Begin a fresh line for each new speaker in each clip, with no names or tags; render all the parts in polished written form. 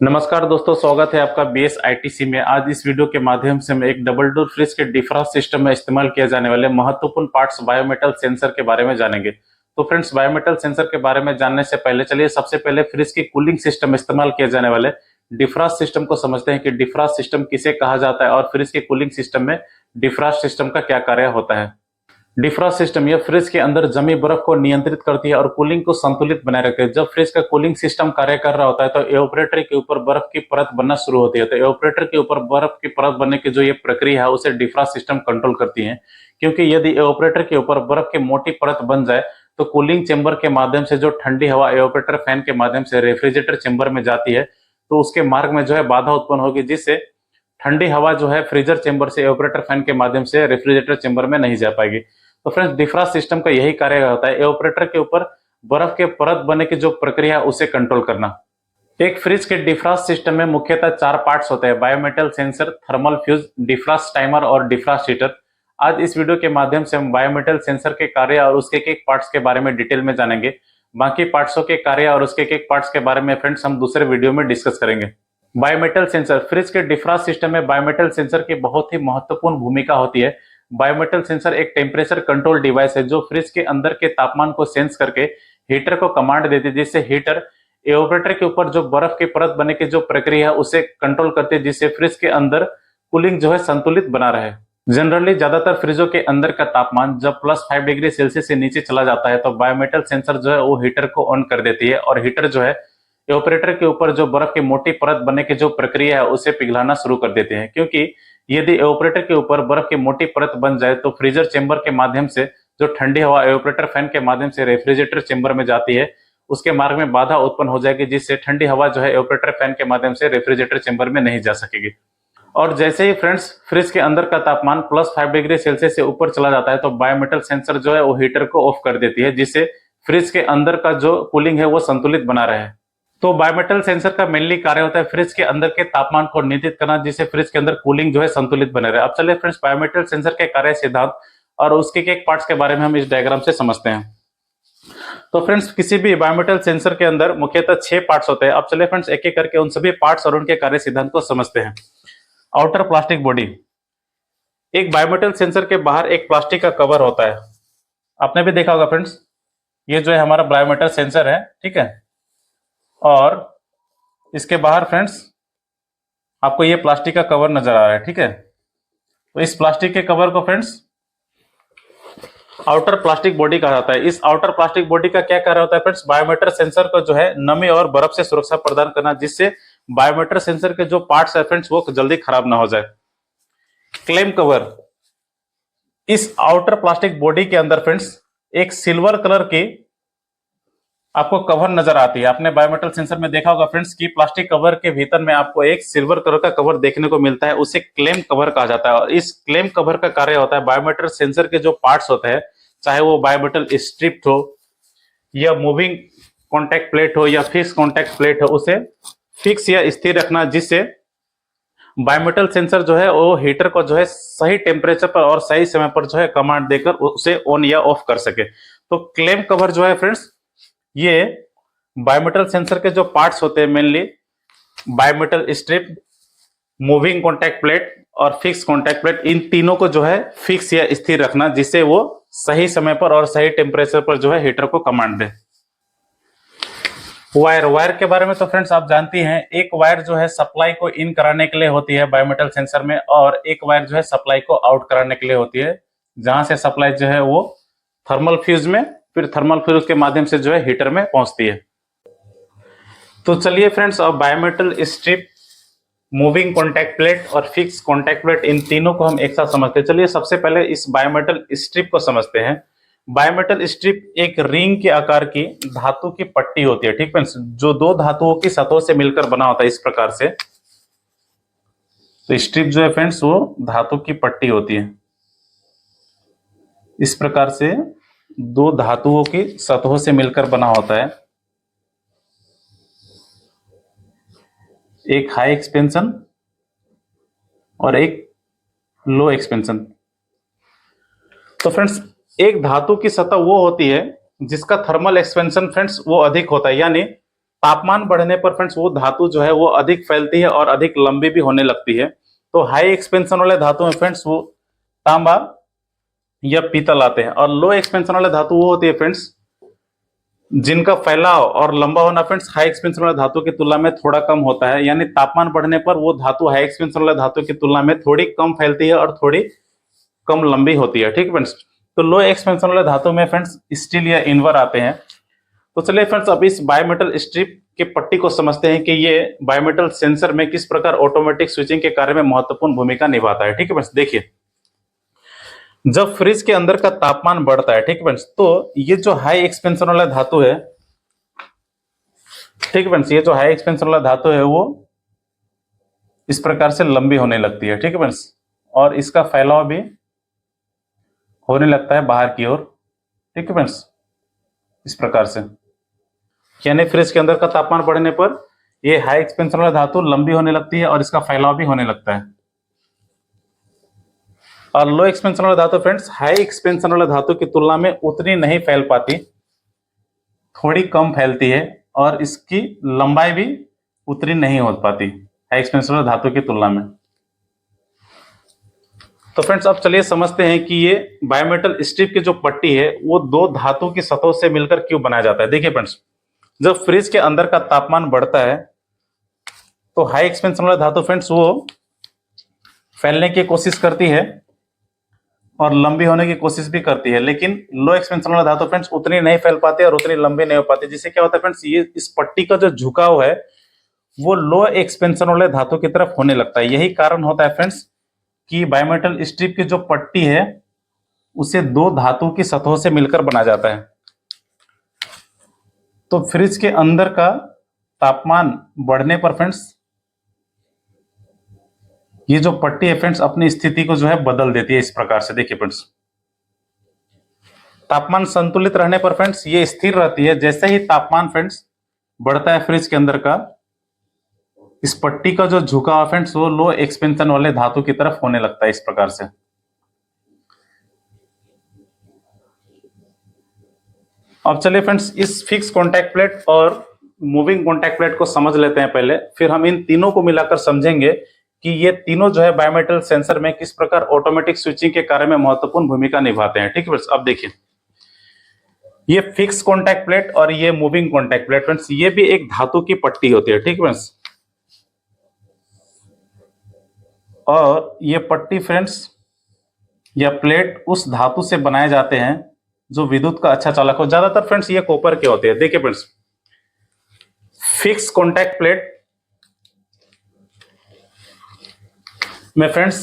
नमस्कार दोस्तों, स्वागत है आपका बीएस आईटीसी में। आज इस वीडियो के माध्यम से हम एक डबल डोर फ्रिज के डिफ्रॉस्ट सिस्टम में इस्तेमाल किए जाने वाले महत्वपूर्ण पार्ट्स बायोमेटल सेंसर के बारे में जानेंगे। तो फ्रेंड्स, बायोमेटल सेंसर के बारे में जानने से पहले चलिए सबसे पहले फ्रिज की कूलिंग सिस्टम में इस्तेमाल किए जाने वाले डिफ्रॉस्ट सिस्टम को समझते हैं कि डिफ्रॉस्ट सिस्टम किसे कहा जाता है और फ्रिज की कूलिंग सिस्टम में डिफ्रॉस्ट सिस्टम का क्या कार्य होता है। डिफ्रॉस्ट सिस्टम यह फ्रिज के अंदर जमी बर्फ को नियंत्रित करती है और कूलिंग को संतुलित बनाए रखती है। जब फ्रिज का कूलिंग सिस्टम कार्य कर रहा होता है तो एवापोरेटर के ऊपर बर्फ की परत बनना शुरू होती है। तो एवापोरेटर के ऊपर बर्फ की परत बनने की जो ये प्रक्रिया है उसे डिफ्रॉस्ट सिस्टम कंट्रोल करती है। क्योंकि यदि एवापोरेटर के ऊपर बर्फ की मोटी परत बन जाए तो कूलिंग चेंबर के माध्यम से जो ठंडी हवा एवापोरेटर फैन के माध्यम से रेफ्रिजरेटर चेंबर में जाती है तो उसके मार्ग में जो है बाधा उत्पन्न होगी, जिससे ठंडी हवा जो है फ्रीजर चेंबर से एवापोरेटर फैन के माध्यम से रेफ्रिजरेटर चेंबर में नहीं जा पाएगी। तो फ्रेंड्स, डिफ्रॉस्ट सिस्टम का यही कार्य होता है, एवापोरेटर के ऊपर बर्फ के परत बनने की जो प्रक्रिया है उसे कंट्रोल करना। एक फ्रिज के डिफ्रॉस्ट सिस्टम में मुख्यतः 4 पार्ट्स होते हैं: biometal sensor, thermal fuse, defrost timer और डिफ्रॉस्ट हीटर। आज इस वीडियो के माध्यम से हम बायोमेटल सेंसर के कार्य और उसके एक पार्ट्स के बारे में डिटेल में जानेंगे। बाकी पार्ट्सों के कार्य और उसके एक पार्ट्स के बारे में फ्रेंड्स हम दूसरे वीडियो में डिस्कस करेंगे। बायोमेटल सेंसर, फ्रिज के डिफ्रॉस्ट सिस्टम में बायोमेटल सेंसर की बहुत ही महत्वपूर्ण भूमिका होती है। बायोमेटल सेंसर एक टेम्परेचर कंट्रोल डिवाइस है जो फ्रिज के अंदर के तापमान को सेंस करके हीटर को कमांड देती है, जिससे हीटर एवापोरेटर के ऊपर जो बर्फ की परत बनने की जो प्रक्रिया है उसे कंट्रोल करती है, जिससे फ्रिज के अंदर कूलिंग जो है संतुलित बना रहे। जनरली ज्यादातर फ्रिजों के अंदर का तापमान जब +5 डिग्री सेल्सियस से नीचे चला जाता है तो बायोमेटल सेंसर जो है वो हीटर को ऑन कर देती है और हीटर जो है एवापोरेटर के ऊपर जो बर्फ की मोटी परत बनने की जो प्रक्रिया है उसे पिघलाना शुरू कर देते हैं। क्योंकि यदि एवापोरेटर के ऊपर बर्फ की मोटी परत बन जाए तो फ्रीजर चेंबर के माध्यम से जो ठंडी हवा एवापोरेटर फैन के माध्यम से रेफ्रिजरेटर चेंबर में जाती है उसके मार्ग में बाधा उत्पन्न हो जाएगी, जिससे ठंडी हवा जो है एवापोरेटर फैन के माध्यम से रेफ्रिजरेटर चेंबर में नहीं जा सकेगी। और जैसे ही फ्रेंड्स फ्रिज के अंदर का तापमान +5 डिग्री सेल्सियस से ऊपर चला जाता है तो बायोमेटल सेंसर जो है वो हीटर को ऑफ कर देती है, जिससे फ्रिज के अंदर का जो कूलिंग है वो संतुलित बना रहे। तो बायोमेटल सेंसर का मेनली कार्य होता है फ्रिज के अंदर के तापमान को नियंत्रित करना, जिससे फ्रिज के अंदर कूलिंग जो है संतुलित बने रहे। अब चलिए फ्रेंड्स, बायोमेटल सेंसर के कार्य सिद्धांत और उसके एक पार्ट्स के बारे में हम इस डायग्राम से समझते हैं। तो फ्रेंड्स, किसी भी बायोमेटल सेंसर के अंदर मुख्यतः 6 पार्ट्स होते हैं। अब चलिए फ्रेंड्स, एक एक करके उन सभी पार्ट्स और उनके कार्य सिद्धांत को समझते हैं। आउटर प्लास्टिक बॉडी, एक बायोमेटल सेंसर के बाहर एक प्लास्टिक का कवर होता है। आपने भी देखा होगा फ्रेंड्स, ये जो है हमारा बायोमेटल सेंसर है, ठीक है। और इसके बाहर फ्रेंड्स आपको ये प्लास्टिक का कवर नजर आ रहा है, ठीक है। तो इस प्लास्टिक के कवर को फ्रेंड्स आउटर प्लास्टिक बॉडी कहा जाता है। इस आउटर प्लास्टिक बॉडी का क्या कार्य होता है फ्रेंड्स? बायोमेटर सेंसर को जो है नमी और बर्फ से सुरक्षा प्रदान करना, जिससे बायोमेटर सेंसर के जो पार्ट्स है फ्रेंड्स वो जल्दी खराब ना हो जाए। क्लेम कवर, इस आउटर प्लास्टिक बॉडी के अंदर फ्रेंड्स एक सिल्वर कलर की आपको कवर नजर आती है। आपने बायोमेटल सेंसर में देखा होगा फ्रेंड्स कि प्लास्टिक कवर के भीतर में आपको एक सिल्वर कलर का कवर देखने को मिलता है, उसे क्लेम कवर कहा जाता है। और इस क्लेम कवर का कार्य होता है बायोमेटल सेंसर के जो पार्ट्स होते हैं, चाहे वो बायोमेटल स्ट्रिप हो या मूविंग कॉन्टैक्ट प्लेट हो या फिक्स कॉन्टैक्ट प्लेट हो, उसे फिक्स या स्थिर रखना, जिससे बायोमेटल सेंसर जो है वो हीटर को जो है सही टेम्परेचर पर और सही समय पर जो है कमांड देकर उसे ऑन या ऑफ कर सके। तो क्लेम कवर जो है फ्रेंड्स, ये बायोमेटल सेंसर के जो पार्ट्स होते हैं mainly biometal strip, moving contact plate और फिक्स कॉन्टैक्ट प्लेट, इन तीनों को जो है फिक्स या स्थिर रखना, जिससे वो सही समय पर और सही टेम्परेचर पर जो है हीटर को कमांड दे। वायर के बारे में तो फ्रेंड्स आप जानती हैं, एक वायर जो है सप्लाई को इन कराने के लिए होती है बायोमेटल सेंसर में, और एक वायर जो है सप्लाई को आउट कराने के लिए होती है, जहां से सप्लाई जो है वो थर्मल फ्यूज में, फिर थर्मल फ्यूज के माध्यम से जो है हीटर में पहुंचती है। तो चलिए फ्रेंड्स, अब biometal strip, moving contact plate और फिक्स कॉन्टैक्ट प्लेट, इन तीनों को हम एक साथ समझते हैं। चलिए सबसे पहले इस बायोमेटल स्ट्रिप को समझते हैं। बायोमेटल स्ट्रिप एक रिंग के आकार की धातु की पट्टी होती है, ठीक फ्रेंड्स, जो दो धातुओं की सतहों से मिलकर बना होता है इस प्रकार से। तो स्ट्रिप जो है फ्रेंड्स वो धातु की पट्टी होती है, इस प्रकार से दो धातुओं की सतहों से मिलकर बना होता है, एक हाई एक्सपेंशन और एक लो एक्सपेंशन। तो फ्रेंड्स, एक धातु की सतह वो होती है जिसका थर्मल एक्सपेंशन फ्रेंड्स वो अधिक होता है, यानी तापमान बढ़ने पर फ्रेंड्स वो धातु जो है वो अधिक फैलती है और अधिक लंबी भी होने लगती है। तो हाई एक्सपेंशन वाले धातु में फ्रेंड्स वो तांबा या पीतल आते हैं, और लो एक्सपेंशन वाले धातु वो होती है फ्रेंड्स जिनका फैलाव और लंबा होना फ्रेंड्स हाई एक्सपेंशन वाले धातु की तुलना में थोड़ा कम होता है। यानी तापमान बढ़ने पर वो धातु हाई एक्सपेंशन वाले धातु की तुलना में थोड़ी कम फैलती है और थोड़ी कम लंबी होती है। ठीक है फ्रेंड्स। तो लो एक्सपेंशन वाले धातु में फ्रेंड्स स्टील या इनवर आते हैं। तो चलिए फ्रेंड्स अब इस बायोमेटल स्ट्रिप के पट्टी को समझते हैं कि ये बायोमेटल सेंसर में किस प्रकार ऑटोमेटिक स्विचिंग के कार्य में महत्वपूर्ण भूमिका निभाता है। ठीक है फ्रेंड्स। देखिए, जब फ्रिज के अंदर का तापमान बढ़ता है, ठीक है फ्रेंड्स, तो ये जो हाई एक्सपेंशन वाला धातु है, ठीक है फ्रेंड्स, ये जो हाई एक्सपेंशन वाला धातु है वो इस प्रकार से लंबी होने लगती है। ठीक है फ्रेंड्स। और इसका फैलाव भी होने लगता है बाहर की ओर। ठीक है फ्रेंड्स, इस प्रकार से। यानी फ्रिज के अंदर का तापमान बढ़ने पर ये हाई एक्सपेंशन वाला धातु लंबी होने लगती है और इसका फैलाव भी होने लगता है। और लो एक्सपेंशन वाला धातु फ्रेंड्स हाई एक्सपेंशन वाला धातु की तुलना में उतनी नहीं फैल पाती, थोड़ी कम फैलती है और इसकी लंबाई भी उतनी नहीं हो पाती हाई एक्सपेंशन वाला धातु की तुलना में। तो फ्रेंड्स अब चलिए समझते हैं कि ये बायोमेटल स्ट्रिप की जो पट्टी है वो दो धातु की सतहों से मिलकर क्यों बनाया जाता है। देखिए फ्रेंड्स, जब फ्रिज के अंदर का तापमान बढ़ता है तो हाई एक्सपेंशन वाला धातु फ्रेंड्स वो फैलने की कोशिश करती है और लंबी होने की कोशिश भी करती है, लेकिन लो एक्सपेंशन वाला धातु फ्रेंड्स उतनी नहीं फैल पाती और उतनी लंबी नहीं हो पाती। जिससे क्या होता है फ्रेंड्स, ये इस पट्टी का जो झुकाव है वो लो एक्सपेंशन वाले धातु की तरफ होने लगता है। यही कारण होता है फ्रेंड्स कि बायोमेटल स्ट्रिप की जो पट्टी है उसे दो धातु की सतहों से मिलकर बना जाता है। तो फ्रिज के अंदर का तापमान बढ़ने पर फ्रेंड्स ये जो पट्टी है फ्रेंड्स अपनी स्थिति को जो है बदल देती है इस प्रकार से। देखिए फ्रेंड्स, तापमान संतुलित रहने पर फ्रेंड्स ये स्थिर रहती है। जैसे ही तापमान फ्रेंड्स बढ़ता है फ्रिज के अंदर का, इस पट्टी का जो झुकाव फ्रेंड्स वो लो एक्सपेंशन वाले धातु की तरफ होने लगता है इस प्रकार से। अब चलिए फ्रेंड्स इस फिक्स कॉन्टैक्ट प्लेट और मूविंग कॉन्टैक्ट प्लेट को समझ लेते हैं पहले, फिर हम इन तीनों को मिलाकर समझेंगे कि ये तीनों जो है बायोमेटल सेंसर में किस प्रकार ऑटोमेटिक स्विचिंग के कार्य में महत्वपूर्ण भूमिका निभाते हैं। ठीक है फ्रेंड्स। अब देखिए, ये फिक्स कॉन्टैक्ट प्लेट और ये मूविंग कॉन्टैक्ट प्लेट फ्रेंड्स ये भी एक धातु की पट्टी होती है। ठीक है फ्रेंड्स। और ये पट्टी फ्रेंड्स या प्लेट उस धातु से बनाए जाते हैं जो विद्युत का अच्छा चालक हो। ज्यादातर फ्रेंड्स ये कॉपर के होते हैं। देखिए फ्रेंड्स, फिक्स कॉन्टैक्ट प्लेट में फ्रेंड्स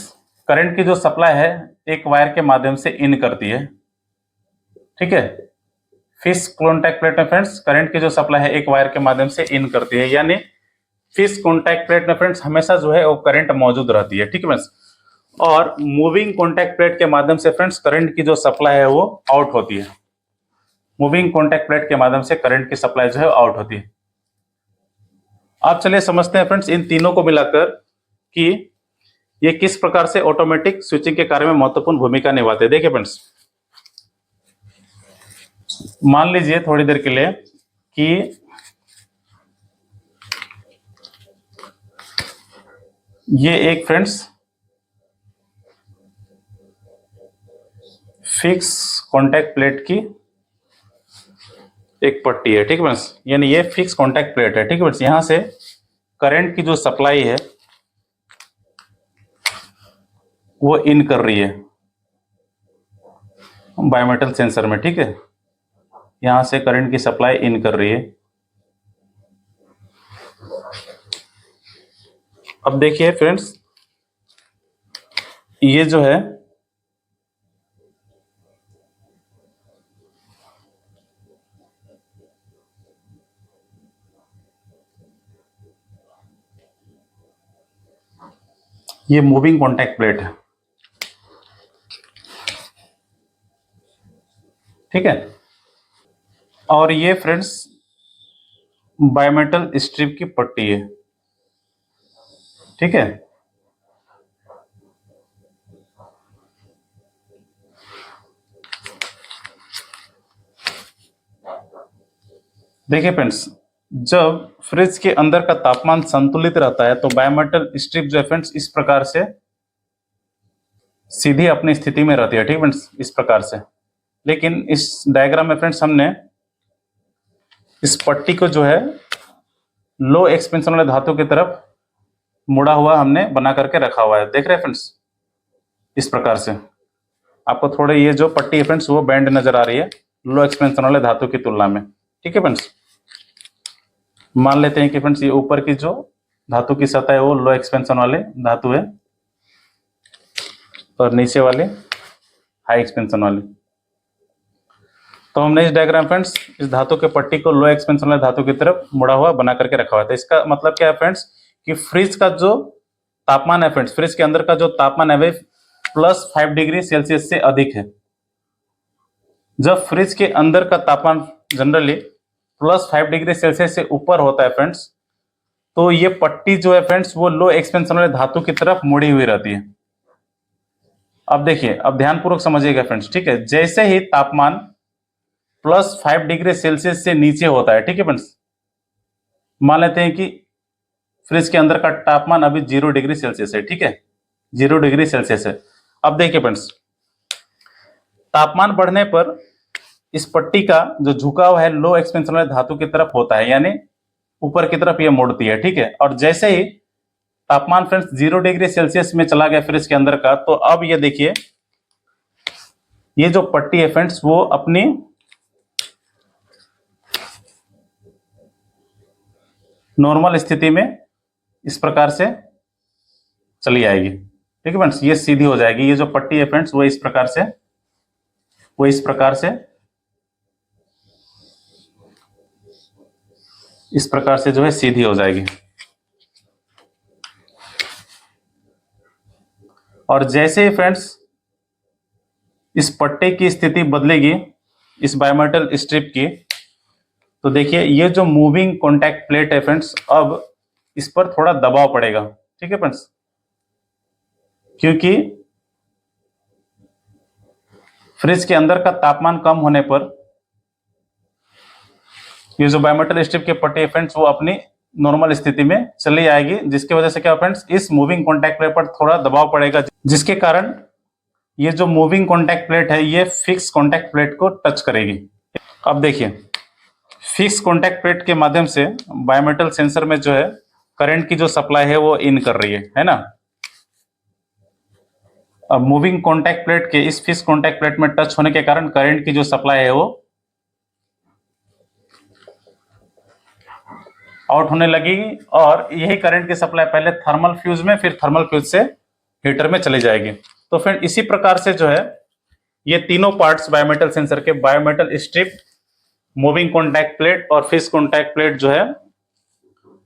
करंट की जो सप्लाई है एक वायर के माध्यम से इन करती है। ठीक है। फिक्स कॉन्टैक्ट प्लेट में फ्रेंड्स करंट की जो सप्लाई है एक वायर के माध्यम से इन करती है। यानी फिक्स कॉन्टैक्ट प्लेट में फ्रेंड्स हमेशा जो है वो करंट मौजूद रहती है। ठीक है फ्रेंड्स। और मूविंग कॉन्टैक्ट प्लेट के माध्यम से फ्रेंड्स करंट की जो सप्लाई है वो आउट होती है। मूविंग कॉन्टैक्ट प्लेट के माध्यम से करंट की सप्लाई जो है आउट होती है। अब चलिए समझते हैं फ्रेंड्स इन तीनों को मिलाकर कि ये किस प्रकार से ऑटोमेटिक स्विचिंग के कार्य में महत्वपूर्ण भूमिका निभाते हैं। देखिए फ्रेंड्स, मान लीजिए थोड़ी देर के लिए कि ये एक फ्रेंड्स फिक्स कॉन्टैक्ट प्लेट की एक पट्टी है। ठीक है फ्रेंड्स। यानी ये फिक्स कॉन्टैक्ट प्लेट है। ठीक है फ्रेंड्स। यहां से करंट की जो सप्लाई है वो इन कर रही है बायोमेटल सेंसर में। ठीक है। यहां से करंट की सप्लाई इन कर रही है। अब देखिए फ्रेंड्स, ये जो है ये मूविंग कॉन्टैक्ट प्लेट है। ठीक है। और ये फ्रेंड्स बायोमेटल स्ट्रिप की पट्टी है। ठीक है। देखिए फ्रेंड्स, जब फ्रिज के अंदर का तापमान संतुलित रहता है तो बायोमेटल स्ट्रिप जो है फ्रेंड्स इस प्रकार से सीधी अपनी स्थिति में रहती है, ठीक है फ्रेंड्स, इस प्रकार से। लेकिन इस डायग्राम में फ्रेंड्स हमने इस पट्टी को जो है लो एक्सपेंशन वाले धातु की तरफ मुड़ा हुआ हमने बना करके रखा हुआ है, देख रहे हैं फ्रेंड्स, इस प्रकार से। आपको थोड़े ये जो पट्टी है फ्रेंड्स वो बैंड नजर आ रही है लो एक्सपेंशन वाले धातु की तुलना में, ठीक है फ्रेंड्स। मान लेते हैं कि फ्रेंड्स ये ऊपर की जो धातु की सतह है वो लो एक्सपेंशन वाले धातु है और नीचे वाले हाई एक्सपेंशन वाले। तो हमने इस डायग्राम फ्रेंड्स इस धातु के पट्टी को लो एक्सपेंशन वाले धातु की तरफ मुड़ा हुआ बना करके रखा हुआ है। तो इसका मतलब क्या है फ्रेंड्स कि फ्रिज का जो तापमान है फ्रेंड्स, फ्रिज के अंदर का जो तापमान है वह +5 डिग्री सेल्सियस से अधिक है। जब फ्रिज के अंदर का तापमान जनरली +5 डिग्री सेल्सियस से ऊपर होता है फ्रेंड्स, तो ये पट्टी जो है फ्रेंड्स वो लो एक्सपेंशन वाले धातु की तरफ मुड़ी हुई रहती है। अब देखिए, अब ध्यानपूर्वक समझिएगा फ्रेंड्स, ठीक है। जैसे ही तापमान +5 डिग्री सेल्सियस से नीचे होता है, ठीक है फ्रेंड्स, मान लेते हैं कि फ्रिज के अंदर का तापमान अभी 0 डिग्री सेल्सियस है, ठीक है, 0 डिग्री सेल्सियस है। अब देखिए फ्रेंड्स, तापमान बढ़ने पर इस पट्टी का जो झुकाव है लो एक्सपेंशन वाले धातु की तरफ होता है, यानी ऊपर की तरफ ये मुड़ती है, ठीक है। और जैसे ही तापमान फ्रेंड्स 0 डिग्री सेल्सियस में चला गया फ्रिज के अंदर का, तो अब ये देखिए ये जो पट्टी है फ्रेंड्स वो अपनी नॉर्मल स्थिति में इस प्रकार से चली आएगी, ठीक है फ्रेंड्स, ये सीधी हो जाएगी। ये जो पट्टी है फ्रेंड्स वो इस प्रकार से जो है सीधी हो जाएगी। और जैसे ही फ्रेंड्स इस पट्टे की स्थिति बदलेगी इस बायोमेटल स्ट्रिप की, तो देखिए ये जो मूविंग कॉन्टैक्ट प्लेट है फ्रेंड्स अब इस पर थोड़ा दबाव पड़ेगा, ठीक है फ्रेंड्स, क्योंकि फ्रिज के अंदर का तापमान कम होने पर ये जो बायोमेटल स्ट्रिप के पट्टे है फ्रेंड्स वो अपनी नॉर्मल स्थिति में चली आएगी, जिसकी वजह से क्या फ्रेंड्स इस मूविंग कॉन्टैक्ट प्लेट पर थोड़ा दबाव पड़ेगा, जिसके कारण ये जो मूविंग कॉन्टैक्ट प्लेट है ये फिक्स कॉन्टैक्ट प्लेट को टच करेगी। अब देखिए फिक्स कॉन्टैक्ट प्लेट के माध्यम से बायोमेटल सेंसर में जो है करंट की जो सप्लाई है वो इन कर रही है ना। अब मूविंग कॉन्टैक्ट प्लेट के इस फिक्स कॉन्टैक्ट प्लेट में टच होने के कारण करंट की जो सप्लाई है वो आउट होने लगेगी, और यही करंट की सप्लाई पहले थर्मल फ्यूज में फिर थर्मल फ्यूज से हीटर में चली जाएगी। तो फ्रेंड इसी प्रकार से जो है ये तीनों पार्ट्स बायोमेटल सेंसर के, biometal strip, moving contact plate और फिक्स कॉन्टैक्ट प्लेट जो है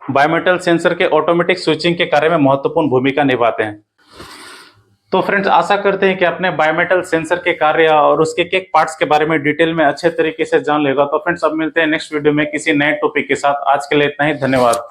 बायोमेटल सेंसर के ऑटोमेटिक स्विचिंग के कार्य में महत्वपूर्ण भूमिका निभाते हैं। तो फ्रेंड्स आशा करते हैं कि आपने बायोमेटल सेंसर के कार्य और उसके एक पार्ट्स के बारे में डिटेल में अच्छे तरीके से जान लेगा। तो फ्रेंड्स अब मिलते हैं नेक्स्ट वीडियो में किसी नए टॉपिक के साथ। आज के लिए इतना ही, धन्यवाद।